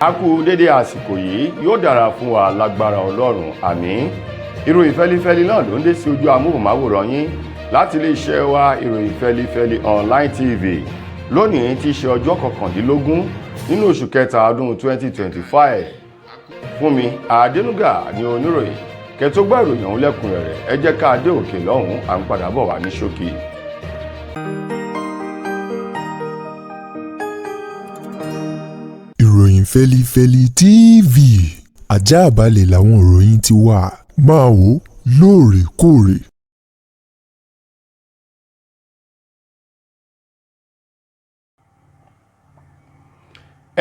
A kú dédé àsìkò yìí, yóò dára fún wa lágbára Ọlọ́run, àmín. Ìròyìn fẹ́lifẹ́li náà ló ń dé sí ojú amóhùnmáwòrán yín láti iléeṣẹ́ wa ìròyìn fẹ́lifẹ́li online TV. Lónìí tí í ṣe ọjọ́ 19 nínú oṣù kẹta ọdún 2025. Fúnmi Adénúgà ni oníròyìn. Kẹ́tó gbọ́ ìròyìn ọ̀hún lẹ́kùnrẹ́rẹ́, ẹ jẹ́ ká dé òkè lọ́hùn-ún, à ń padà bọ̀ wá ní ṣókí. Ìròyìn fẹ́lifẹ́li TV, àjààbálẹ̀ làwọn ìròyìn ti wà, máa wò lóòrèkóòrè.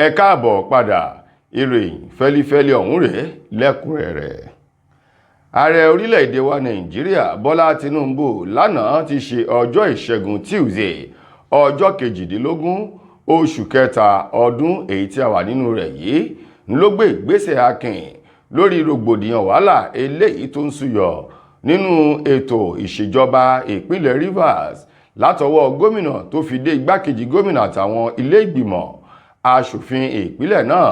Ẹ káàbọ̀ padà, ìròyìn fẹ́lifẹ́li ọ̀hún rèé lẹ́kùnrẹ́rẹ́. Ààrẹ orílẹ̀-èdè wa Nàìjíríà Bọ́lá Tinubu lánàá ti ṣe ọjọ́ ìṣẹ́gun Tuesday ọjọ́ 18 oṣù kẹta ọdún èyí tí a wà nínú rẹ̀ yìí ló gbé ìgbésẹ̀ akin lórí rògbòdìyàn wàhálà eléyìí tó ń súyọ nínú ètò ìṣèjọba ìpínlẹ̀ Rivers látọwọ́ gómìnà tó fi dé igbákejì gómìnà àtàwọn ilé ìgbìmọ̀ aṣòfin ìpínlẹ̀ náà.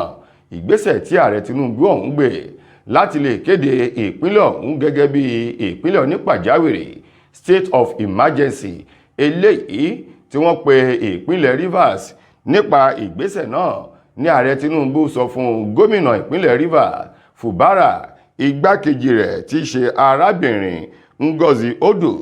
Ìgbésẹ̀ tí ààrẹ Tinubu ọ̀hún gbé láti lè kéde ìpínlẹ̀ ọ̀hún gẹ́gẹ́ bí ìpínlẹ̀ onípàjáwìrì state of emergency eléyìí tí wọ́n pe ìpínlẹ̀ Rivers. Nípa ìgbésẹ̀ náà ní ààrẹ Tinubu sọ fún gómìnà ìpínlẹ̀ Rivers Fubara, igbákejì rẹ̀ tí í ṣe arábìnrin Ngozi Odo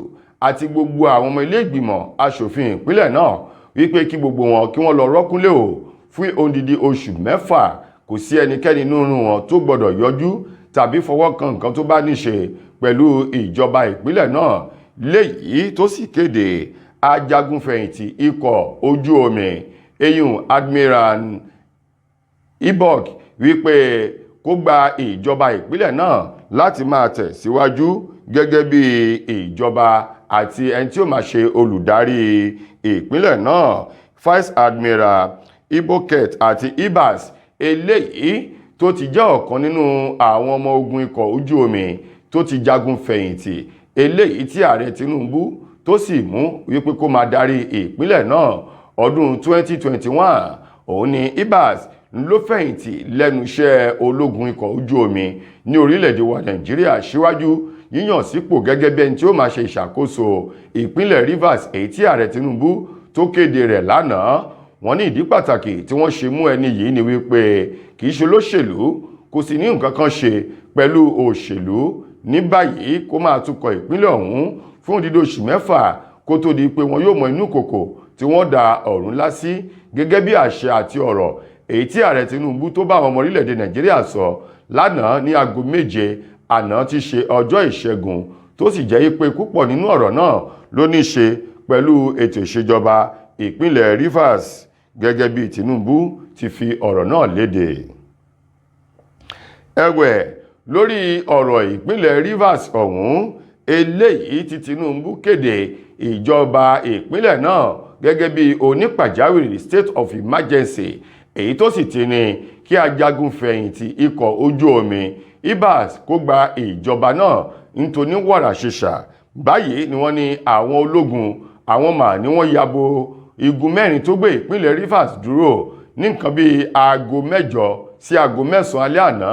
àti gbogbo àwọn ọmọ ilé ìgbìmọ̀ aṣòfin ìpínlẹ̀ náà wípé kí gbogbo wọn kí wọ́n lọ rọ́kúnlé o fún odidi oṣù 6. Kò sí ẹnikẹ́ni nínú wọn tó gbọdọ̀ yọjú tàbí fọwọ́ kan nǹkan tó bá níṣe pẹ̀lú ìjọba ìpínlẹ̀ náà, léyìí tó sì kéde ajagunfẹ̀yìntì ikọ̀ ojú omi eyín Admiral Ibok wípé kó gba ìjọba ìpínlẹ̀ náà láti máa tẹ̀síwájú gẹ́gẹ́ bí ìjọba àti ẹni tí ó máa ṣe olùdarí ìpínlẹ̀ náà. Vice Admiral Iboket àti Ibas eléyìí tó ti jẹ́ ọ̀kan nínú àwọn ọmọ ogun ikọ̀ ojú omi tó ti jagun fẹ̀yìntì eléyìí tí ààrẹ Tinubu tó sì mú wípé kó máa darí ìpínlẹ̀ náà ọdún 2021. Òun ni Ibas ló fẹ̀yìntì lẹ́nu iṣẹ́ ológun ikọ̀ ojú omi ní orílẹ̀-èdè wa Nàìjíríà síwájú yíyàn sípò gẹ́gẹ́ bí ẹni tí ó máa ṣe ìṣàkóso ìpínlẹ̀ Rivers èyí tí ààrẹ Tinubu tó kéde rẹ̀ lánàá. Wọ́n ní ìdí pàtàkì tí wọ́n ṣe mú ẹni yìí ni wípé kì í ṣe olóṣèlú, kò sì ní nǹkan kan ṣe pẹ̀lú òṣèlú. Ní báyìí kó máa tukọ̀ ìpínlẹ̀ ọ̀hún fún odidi oṣù 6 kó tó di pé wọn yóò mọ inú kòkò tí wọ́n da ọ̀run lá sí gẹ́gẹ́ bí àṣẹ àti ọ̀rọ̀ èyí tí ààrẹ Tinubu tó bá àwọn ọmọ orílẹ̀-èdè Nàìjíríà sọ lánàá ní aago 7 àná ti ṣe ọjọ́ ìṣẹ́gun, tó sì jẹ́ pé púpọ̀ nínú ọ̀rọ̀ náà ló ní ṣe pẹ̀lú ètò ìṣèjọba ìpínlẹ̀ Rivers gẹ́gẹ́ bí Tinubu ti fi ọ̀rọ̀ náà léde. Ẹ̀wẹ̀, lórí ọ̀rọ̀ ìpínlẹ̀ Rivers ọ̀hún eléyìí tí Tinubu kéde ìjọba ìpínlẹ̀ náà gẹ́gẹ́ bí onípàjáwìrì state of emergency, èyí tó sì ti ní kí ajagun fẹ̀yìntì ikọ̀ ojú omi Ibas kó gba ìjọba náà nítorí wàrà ṣìṣà. Báyìí ni wọ́n ní àwọn ológun àwọn mà ní wọ́n yabo igun 4 tó gbé ìpínlẹ̀ Rivers dúró ní nǹkan bí aago 8 sí aago 9 alẹ́ àná.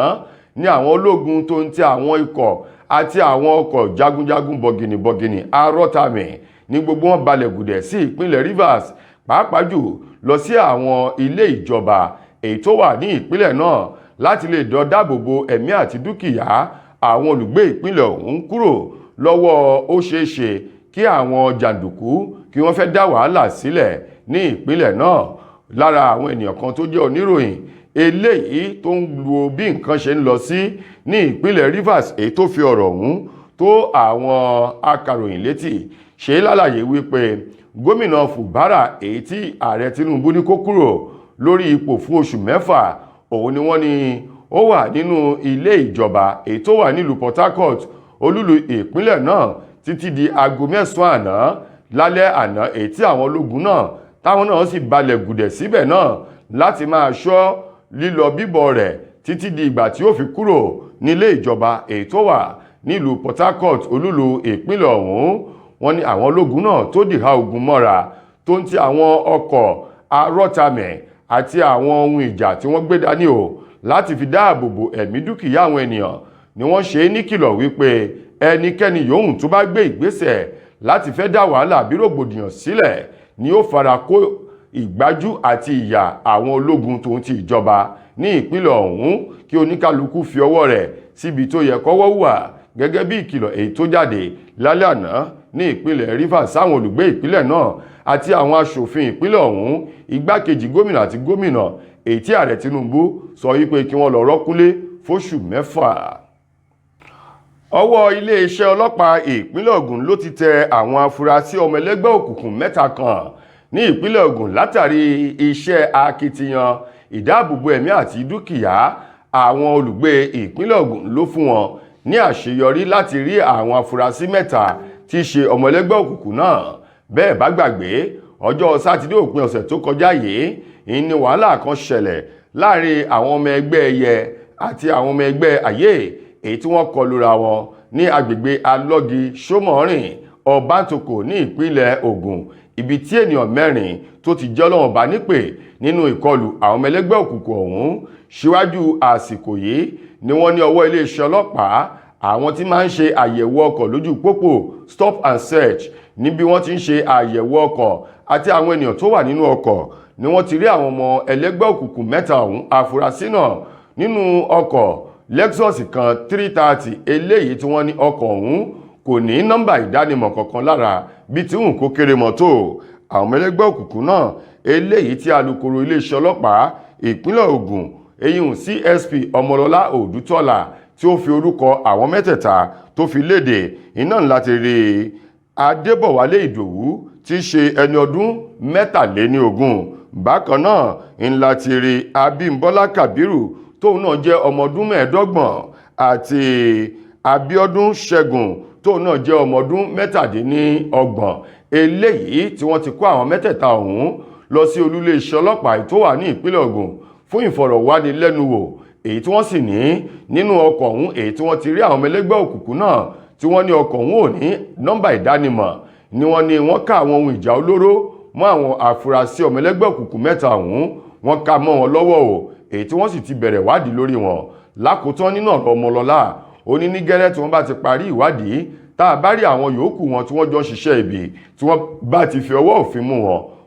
Ní àwọn ológun tó ń tẹ àwọn ikọ̀ àti àwọn ọkọ̀ jagunjagun bọ̀gìnìbọ̀gìnì arọ́tàmì ní gbogbo wọn balẹ̀ gùdẹ̀ sí ìpínlẹ̀ Rivers, pàápàá jù lọ sí àwọn ilé ìjọba èyí tó wà ní ìpínlẹ̀ náà láti lè dáàbòbò ẹ̀mí àti dúkìá àwọn olùgbé ìpínlẹ̀ ọ̀hún kúrò lọ́wọ́ ó ṣeéṣe kí àwọn jàǹdùkú kí wọ́n fẹ́ dá wàhálà sílẹ̀ ní ìpínlẹ̀ náà. Lára àwọn ènìyàn kan tó jẹ́ oníròyìn eléyìí tó ń lu bí nǹkan ṣe ń lọ sí ní ìpínlẹ̀ Rivers èyí tó fi ọ̀rọ̀ ọ̀hún tó àwọn akàròyìn létí ṣe lálàyé wípé gómìnà Fubara èyí tí ààrẹ Tinubu ní kó kúrò lórí ipò fún oṣù 6, òun ni wọ́n ní ó wà nínú ilé ìjọba èyí tó wà nílùú Port Harcourt olúlu ìpínlẹ̀ náà títí di aago 9 àná lálẹ́ àná, èyí tí àwọn ológun náà táwọn náà sì balẹ̀ gùdẹ̀ síbẹ̀ náà láti máa ṣọ́ lílọ bíbọ̀ rẹ̀ títí di ìgbà tí ó fi kúrò nílé ìjọba èyí tó wà nílùú Port Harcourt olúlu ìpínlẹ̀ ọ̀hún. Wọ́n ní àwọn ológun náà tó dìhà ogun mọ́ra tó ń ti àwọn ọkọ̀ arọ́tàmẹ̀ àti àwọn ohun ìjà tí wọ́n gbé dání o láti fi dáàbò bo ẹ̀mí dúkìá àwọn ènìyàn ni wọ́n ṣe níkìlọ̀ wípé ẹnikẹ́ni yòówù tó bá gbé ìgbésẹ̀ láti fẹ́ dá wàhálà bí rògbòdìyàn sílẹ̀ ni ó fara kó ìgbájú àti ìyà àwọn ológun tó ń ti ìjọba ní ìpínlẹ̀ ọ̀hún kí oníkálukú fi ọwọ́ rẹ̀ síbi tó yẹ kọ́wọ́ wà gẹ́gẹ́ bí ìkìlọ̀ èyí tó jáde lálẹ́ àná ní ìpínlẹ̀ Rivers sáwọn olùgbé ìpínlẹ̀ náà àti àwọn aṣòfin ìpínlẹ̀ ọ̀hún igbákejì gómìnà àti gómìnà èyí tí ààrẹ Tinubu sọ wípé kí wọ́n lọ rọ́kúnlé fóṣù 6. ọwọ́ iléeṣẹ́ ọlọ́pàá ìpínlẹ̀ Ògùn ló ti tẹ àwọn afurasí ọmọ ẹlẹ́gbẹ́ òkùnkùn 3 kan ní ìpínlẹ̀ Ògùn látàrí iṣẹ́ akitiyan ìdáàbòbò ẹ̀mí àti dúkìá àwọn olùgbé ìpínlẹ̀ Ògùn ló fún wọn ní àṣeyọrí láti rí àwọn afurasí 3 tí í ṣe ọmọ ẹlẹ́gbẹ́ òkùnkùn náà. bẹ́ẹ̀ bá gbàgbé ọjọ́ sátidé òpin ọ̀sẹ̀ tó kọjá yìí ní wàhálà kan ṣẹlẹ̀ láàrin àwọn ọmọ ẹgbẹ́ ẹyẹ àti àwọn ọmọ ẹgbẹ́ ayé èyí tí wọ́n kọlura wọn ní agbègbè alọ́gi sómọ́rìn ọbántòkò ní ìpínlẹ̀ Ògùn ibi tí ènìyàn 4 tó ti jẹ́ Ọlọ́run bá nípè nínú ìkọlù àwọn ọmọ ẹlẹ́gbẹ́ òkùnkùn ọ̀hún. síwájú àsìkò yìí ni wọ́n ní ọwọ́ iléeṣẹ́ ọlọ́pàá àwọn tí máa ń ṣe àyẹ̀wò ọkọ̀ lójú pópó stop and search níbi wọ́n ti ń ṣe àyẹ̀wò ọkọ̀ àti àwọn ènìyàn tó wà nínú ọkọ̀ ni wọ́n ti rí àwọn ọmọ ẹlẹ́gbẹ́ òkùnkùn 3 ọ̀hún afurasí náà nínú ọkọ̀ Lexus kan 330 eléyìí tí wọ́n ní ọkọ̀ ọ̀hún kò ní nọ́mbà ìdánimọ̀ kankan lára bí tí kó kéré mọ́ tó. àwọn ọmọ ẹlẹ́gbẹ́ òkùnkùn náà eléyìí tí alukoro iléeṣẹ́ ọlọ́pàá ìpínlẹ̀ Ògùn eyín CSP Ọmọlọ́lá Òdútọ́lá tí ó fi orúkọ àwọn mẹ́tẹ̀ẹ̀ta tó fi léde iná láti rí Adébọ̀wálé Ìdòwú tí í ṣe ẹni ọdún 23. bákan náà ńlá ti rí Abímbọ́lá Kàbírù tóun náà jẹ́ ọmọ ọdún 25 àti Abíọ́dún Ṣẹ́gun tóun náà jẹ́ ọmọ ọdún 27 eléyìí tí wọ́n ti kó àwọn mẹ́tẹ̀ẹ̀ta ọ̀hún lọ sí olúléeṣẹ́ ọlọ́pàá tó wà ní ìpínlẹ̀ Ògùn fún ìfọ̀rọ̀wánilẹ́nuwò èyí tí wọ́n sì ní nínú ọkọ̀ ọ̀hún èyí tí wọ́n ti rí àwọn ọmọ ẹlẹ́gbẹ́ òkùnkùn náà tí wọ́n ní ọkọ̀ ọ̀hún ò ní nọ́mbà ìdánimọ̀ ni wọ́n ká àwọn ohun ìjà olóró mọ́ àwọn afurasí ọmọ ẹlẹ́gbẹ́ òkùnkùn 3 ọ̀hún wọ́n ká mọ́ wọn lọ́wọ́ o èyí tí wọ́n sì ti bẹ̀rẹ̀ ìwádìí lórí wọn. lákòótán nínú ọ̀rọ̀ Ọmọlọ́lá ó ní gẹ́rẹ́ tí wọ́n bá ti parí ìwádìí tá a bá rí àwọn yòókù wọn tí wọ́n jọ ń ṣiṣẹ́ ibi tí wọ́n bá ti fi ọwọ́ òfin mú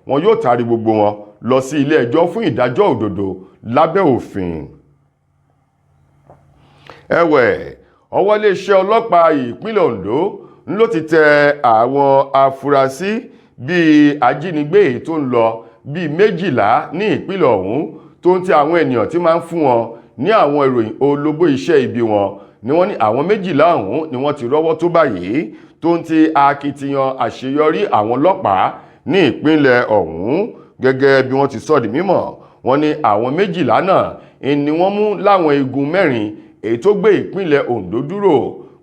wọn yóò taari gbogbo wọn lọ sí ilé ẹjọ́ fún ìdájọ́ òdodo lábẹ́ òfin. ẹ̀wẹ̀ ọwọ́ iléeṣẹ́ ọlọ́pàá ìpínlẹ̀ Ondo ló ti tẹ àwọn afurasí bíi ajínigbé èyí tó ń lọ bíi 12 ní ìpínlẹ̀ ọ̀hún tó ń ti àwọn ènìyàn tí máa ń fún wọn ní àwọn ìròyìn olóbó iṣẹ́ ibi wọn ni wọ́n ní àwọn 12 ọ̀hún ni wọ́n ti rọ́wọ́ tó báyìí tó ń ti akitiyan àṣeyọrí àwọn ọlọ́pàá ní ìpínlẹ̀ ọ̀hún gẹ́gẹ́ bí wọ́n ti sọ di mímọ̀. wọ́n ní àwọn 12 náà ni wọ́n mú láwọn igun 4 èyí tó gbé ìpínlẹ̀ Ondo dúró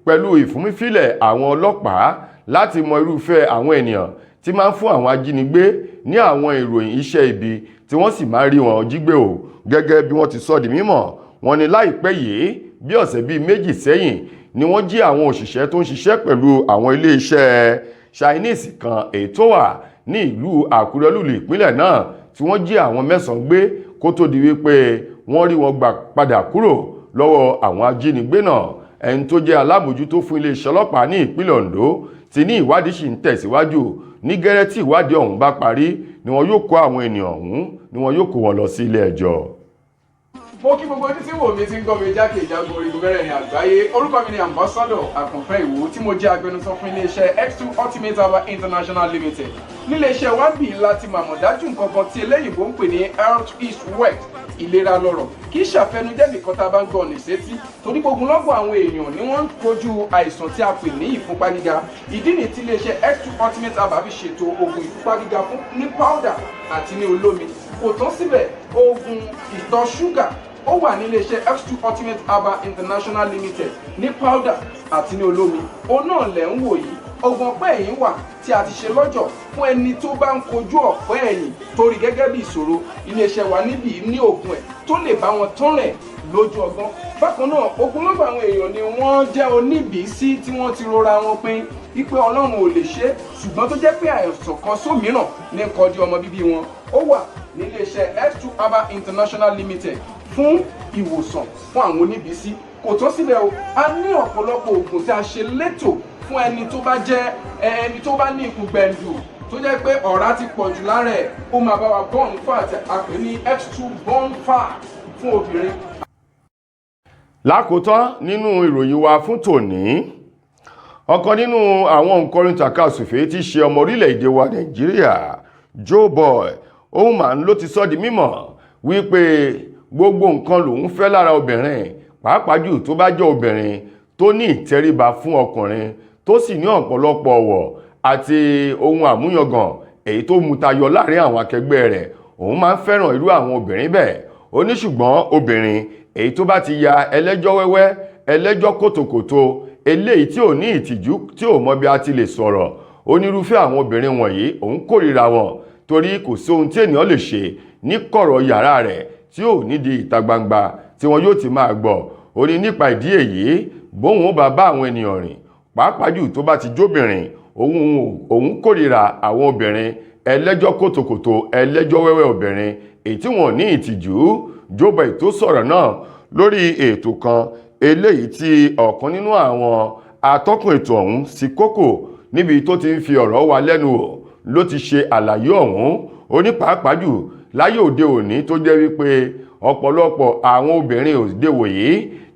pẹ̀lú ìfúnmífilẹ̀ àwọn ọlọ́pàá láti mọ irúfẹ́ àwọn ènìyàn tí máa ń fún àwọn ajínigbé ní àwọn ìròyìn iṣẹ́ ibi tí wọ́n sì máa ń rí wọn jí gbé o gẹ́gẹ́ bí wọ́n ti sọ di mímọ̀. wọ́n ní láìpẹ́ yìí bí ọ̀sẹ̀ bíi 2 sẹ́yìn ni wọ́n jí àwọn òṣìṣẹ́ tó ń ṣiṣẹ́ pẹ̀lú àwọn iléeṣẹ́ Chinese kan èyí tó wà ní ìlú Àkúrẹ́ lùlù ìpínlẹ̀ náà tí wọ́n jí àwọn 9 gbé kó tó di wípé wọ́n rí wọn gbà padà kúrò lọ́wọ́ àwọn ajínigbé náà. ẹni tó jẹ́ alábòjútó fún iléeṣẹ́ ọlọ́pàá ní ìpínlẹ̀ Ondo ti ní ìwádìí sì ń tẹ̀síwájú ní gẹ́rẹ́ tí ìwádìí ọ̀hún bá parí ni wọn yóò kó àwọn ènìyàn ọ̀hún ni wọn yóò kó wọn lọ sí ilé ẹjọ́. mo kí gbogbo ojú tí wò mí ti ń gbọ́ mi jákèjádò orígun mẹ́rẹ̀ẹ̀rin àgbáyé. orúkọ mi ni ambassador Àkànfẹ́ Ìwò tí mo jẹ́ agbẹnusọ fún iléeṣẹ́ X2 Ultimate Herbal International Limited. níléeṣẹ́ wa bí láti màmọ̀ dájú nǹkan kan tí eléyìnbó ń pè ní health is wealth, ìlera lọ́rọ̀. kì í ṣàfẹnujẹ́ nìkan tá a bá ń gbọ́ ní sétí torí gbogbo lọ́gbọ̀n àwọn èèyàn ni wọ́n ń kojú àìsàn tí a pè ní ìfúnpá gíga. ìdí nìyí tí iléeṣẹ́ X2 Ultimate Herbal fi ṣètò oògùn ìfúnpá gíga fún ní powder àti ní olómi. kò tán síbẹ̀, oògùn ìtọ̀ ṣúgà ó wà ní iléeṣẹ́ X2 Ultimate Herbal International Limited ní powder àti ní olómi. òun náà lẹ̀ ń wò yìí. oògùn ọ̀pẹ́ ẹ̀yìn wà tí a ti ṣe lọ́jọ̀ fún ẹni tó bá ń kojú ọ̀pẹ́ ẹ̀yìn torí gẹ́gẹ́ bí ìṣòro. iléeṣẹ́ wa níbí ní oògùn ẹ̀ tó lè bá wọn tán rẹ̀ lójú ọgbọ́n. bákan náà ogunlọ́gọ̀ àwọn èèyàn ni wọ́n jẹ́ oníbìísí tí wọ́n ti rora wọn pín wípé Ọlọ́run ò lè ṣe, ṣùgbọ́n tó jẹ́ pé àìsàn kan sómìíràn ní kọjú ọmọ bíbí wọn. ó wà níléeṣẹ́ X2 Herbal International Limited fún ìwòsàn fún àwọn oníbísí. Kò tó sílẹ̀ o, a ní ọ̀pọ̀lọpọ̀ oògùn tí a ṣe létò fún ẹni tó bá jẹ́ ẹni tó bá ní ikùn gbẹ̀ndù tó jẹ́ pé ọ̀rá ti pọ̀ jù lára ẹ̀, ó máa bá wa burn fat, a pè ní X2 burn fat fún obìnrin. Lákòótán nínú ìròyìn wa fún tòní, ọ̀kan nínú àwọn òǹkọrin tàkasùfé tí ṣe ọmọ orílẹ̀-èdè wa Nàìjíríà, Joe Boy, òun máa ń ló ti sọ di mímọ̀ wípé gbogbo nǹkan lòun fẹ́ lára obìnrin, pàápàá jù tó bá jẹ́ obìnrin tó ní ìtẹríba fún ọkùnrin tó sì ní ọ̀pọ̀lọpọ̀ ọ̀wọ̀ àti ohun àmúyangàn èyí tó mú tayọ láàrin àwọn akẹgbẹ́ rẹ̀. Òun máa ń fẹ́ràn irú àwọn obìnrin bẹ́ẹ̀. Ó ní ṣùgbọ́n obìnrin èyí tó bá ti ya ẹlẹ́jọ́ wẹ́wẹ́, ẹlẹ́jọ́ kòtòkòtò, eléyìí tí ò ní ìtìjú, tí ò mọ bí a ti lè sọ̀rọ̀, onírúfẹ́ àwọn obìnrin wọ̀nyí òun kórìíra wọn torí kò sí ohun tí ènìyàn lè ṣe ní kọ̀rọ̀ yàrá rẹ̀ tí ò ní di ìta gbangba tí wọn yóò ti máa gbọ́. Ó ní nípa ìdí èyí, bóun ó bá àwọn ènìyàn rìn, pàápàá jù tó bá ti jóbìnrin, òun kórìíra àwọn obìnrin ẹlẹ́jọ́ kòtòkòtò, ẹlẹ́jọ́ wẹ́wẹ́ obìnrin èyí tí wọn ní ìtìjú. Joe Boy tó sọ̀rọ̀ náà lórí ètò kan eléyìí tí ọ̀kan nínú àwọn atọ́kùn ètò ọ̀hún sí kókò níbi tó ti ń fi ọ̀rọ̀ wa lẹ́nu wò ló ti ṣe àlàyé ọ̀hún. Ó ní pàápàá jù láyé òde òní tó jẹ́ wípé ọ̀pọ̀lọpọ̀ àwọn obìnrin òde wòyí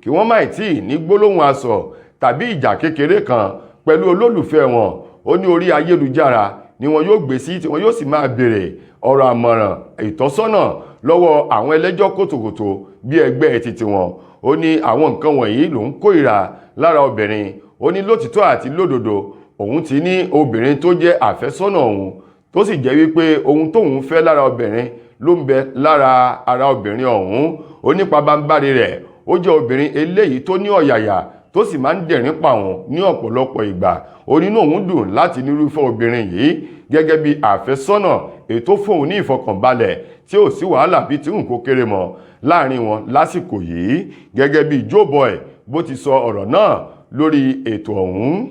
kí wọ́n má tíì ní gbólóhùn asọ̀ tàbí ìjà kékeré kan pẹ̀lú olólùfẹ́ wọn. Ó ní orí ayélujára ni wọn yóò gbé sí tí wọn yóò sì máa béèrè ọ̀rọ̀ àmọ̀ràn, ìtọ́sọ́nà lọ́wọ́ àwọn ẹlẹ́jọ́ kòtòkòtò bí ẹgbẹ́ titi wọn. Ó ní àwọn nǹkan wọ̀nyí lòun kórìíra lára obìnrin. Ó ní lótìtọ́ àti lódodo òun ti ní obìnrin tó jẹ́ àfẹ́sọ́nà òun tó sì jẹ́ wípé ohun tóun fẹ́ lára obìnrin ló ń bẹ lára ara obìnrin ọ̀hún. Ó ní pabambarì rẹ̀, ó jẹ́ obìnrin eléyìí tó ní ọ̀yàyà tó sì máa ń dẹ̀rín pàwọn ní ọ̀pọ̀lọpọ̀ ìgbà. Ó ní inú òun dùn láti nírúfẹ́ obìnrin yìí gẹ́gẹ́ bí àfẹ́sọ́nà èyí tó fóun ní ìfọkànbalẹ̀ tí ò sí wàhálà bí tí nǹkó kéré mọ́ láàrin wọn lásìkò yìí, gẹ́gẹ́ bí Joe Boy bó ti sọ ọ̀rọ̀ náà lórí ètò ọ̀hún.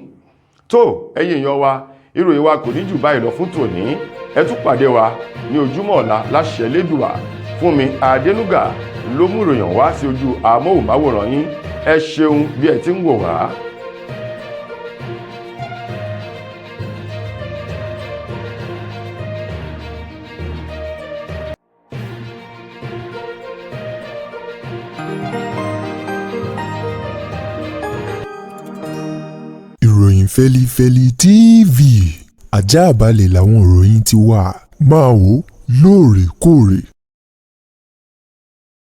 Tó ẹ̀yin èèyàn wa, ìròyìn wa kò ní jù báyìí lọ fún tòní. Ẹ tún pàdé wa ní ojúmọ́ ọ̀la láṣẹ Elédùà. Fúnmi Adénúgà ló mú ìròyìn wá sí ojú amóhùnmáwòrán yín. Ẹ ṣeun bí ẹ ti ń wò wá. Ìròyìn Fẹ́lifẹ́li TV, àjààbálẹ̀ làwọn ìròyìn ti wà. Máa wò lóòrèkóòrè.